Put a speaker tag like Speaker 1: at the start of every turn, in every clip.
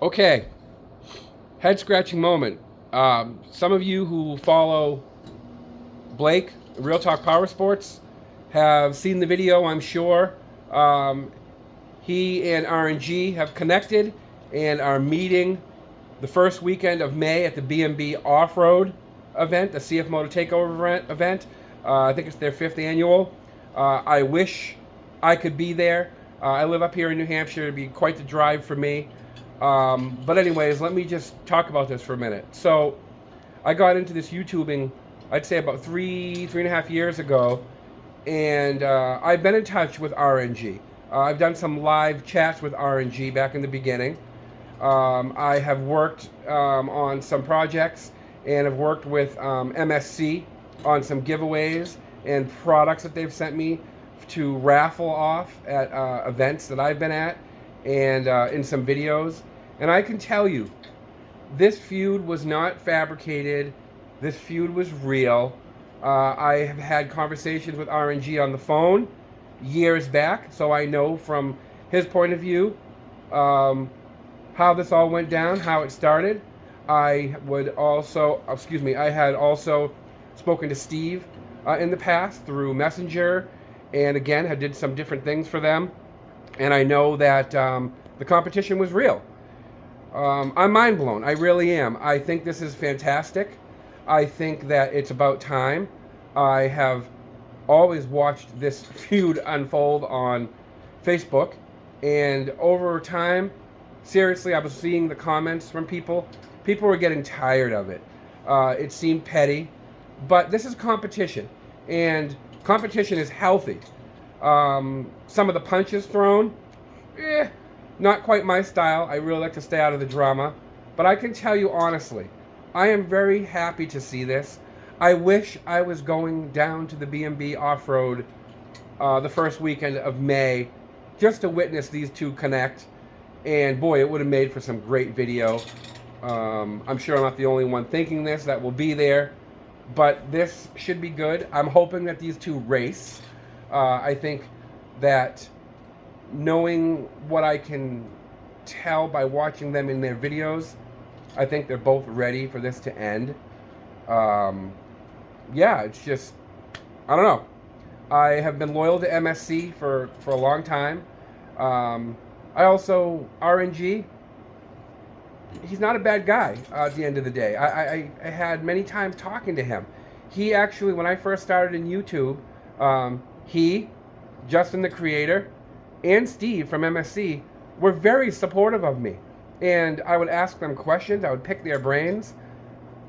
Speaker 1: Okay, head scratching moment. Some of you who follow Blake, Real Talk Power Sports, have seen the video, I'm sure. Um, he and RNG have connected and are meeting the first weekend of May at the B&B Off-Road event, the cfmoto Takeover event. I think it's their 5th annual. I wish I could be there. I live up here in New Hampshire. It'd be quite the drive for me. But anyways, let me just talk about this for a minute. So I got into this YouTubing, I'd say about three and a half years ago, and I've been in touch with RNG. I've done some live chats with RNG back in the beginning. I have worked on some projects and have worked with MSC on some giveaways and products that they've sent me to raffle off at events that I've been at and in some videos. And I can tell you, this feud was not fabricated. This feud was real. I have had conversations with RNG on the phone years back, so I know from his point of view how this all went down, how it started. I had also spoken to Steve in the past through Messenger, and again, I did some different things for them. And I know that the competition was real. I'm mind blown. I really am. I think this is fantastic. I think that it's about time. I have always watched this feud unfold on Facebook, and over time, seriously, I was seeing the comments from people. People were getting tired of it. It seemed petty, but this is competition, and competition is healthy. Some of the punches thrown, not quite my style. I really like to stay out of the drama. But I can tell you honestly, I am very happy to see this. I wish I was going down to the B&B Off-Road the first weekend of May just to witness these two connect. And boy, it would have made for some great video. I'm sure I'm not the only one thinking this that will be there. But this should be good. I'm hoping that these two race. I think that knowing what I can tell by watching them in their videos, I think they're both ready for this to end. Yeah, it's just, I don't know. I have been loyal to MSC for a long time. I also, RNG, he's not a bad guy at the end of the day. I had many times talking to him. He actually, when I first started in YouTube, he, Justin the creator, and Steve from MSC were very supportive of me. And I would ask them questions, I would pick their brains.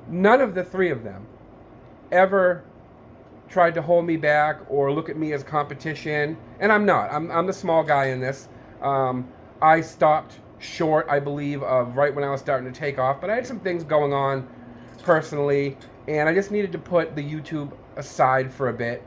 Speaker 1: None of the three of them ever tried to hold me back or look at me as competition. And I'm not. I'm the small guy in this. I stopped short, I believe, of right when I was starting to take off. But I had some things going on personally, and I just needed to put the YouTube aside for a bit.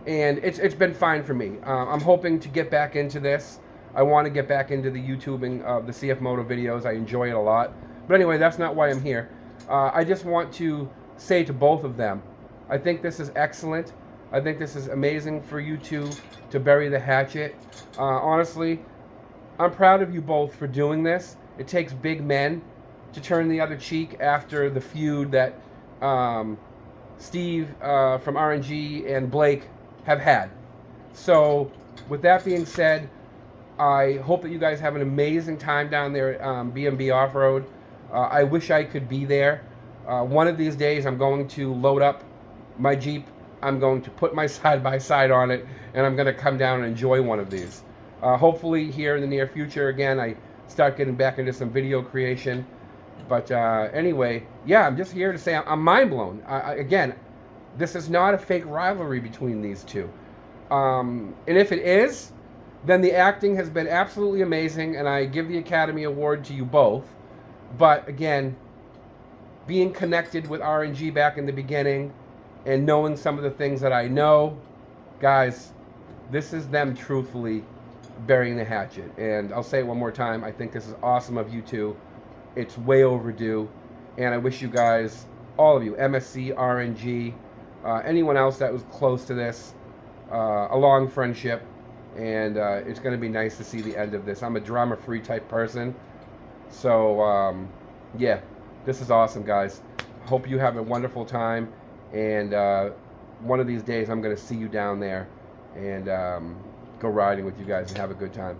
Speaker 1: And it's been fine for me. I'm hoping to get back into this. I want to get back into the YouTubing of the cfmoto videos. I enjoy it a lot. But anyway, that's not why I'm here. I just want to say to both of them, I think this is excellent. I think this is amazing for you two to bury the hatchet. Honestly, I'm proud of you both for doing this. It takes big men to turn the other cheek after the feud that Steve from RNG and Blake have had. So with that being said, I hope that you guys have an amazing time down there at B&B Off-Road. I wish I could be there. One of these days I'm going to load up my Jeep. I'm going to put my side-by-side on it, and I'm going to come down and enjoy one of these. Hopefully here in the near future, again, I start getting back into some video creation. But anyway, yeah, I'm just here to say I'm mind blown. Again, this is not a fake rivalry between these two. And if it is, then the acting has been absolutely amazing, and I give the Academy Award to you both. But again, being connected with RNG back in the beginning and knowing some of the things that I know, guys, this is them truthfully burying the hatchet. And I'll say it one more time, I think this is awesome of you two. It's way overdue, and I wish you guys, all of you, MSC, RNG, anyone else that was close to this, a long friendship. and it's going to be nice to see the end of this. I'm a drama-free type person, so yeah, this is awesome, guys. Hope you have a wonderful time, and one of these days I'm going to see you down there and go riding with you guys and have a good time.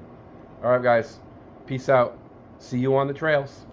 Speaker 1: All right, guys, peace out. See you on the trails.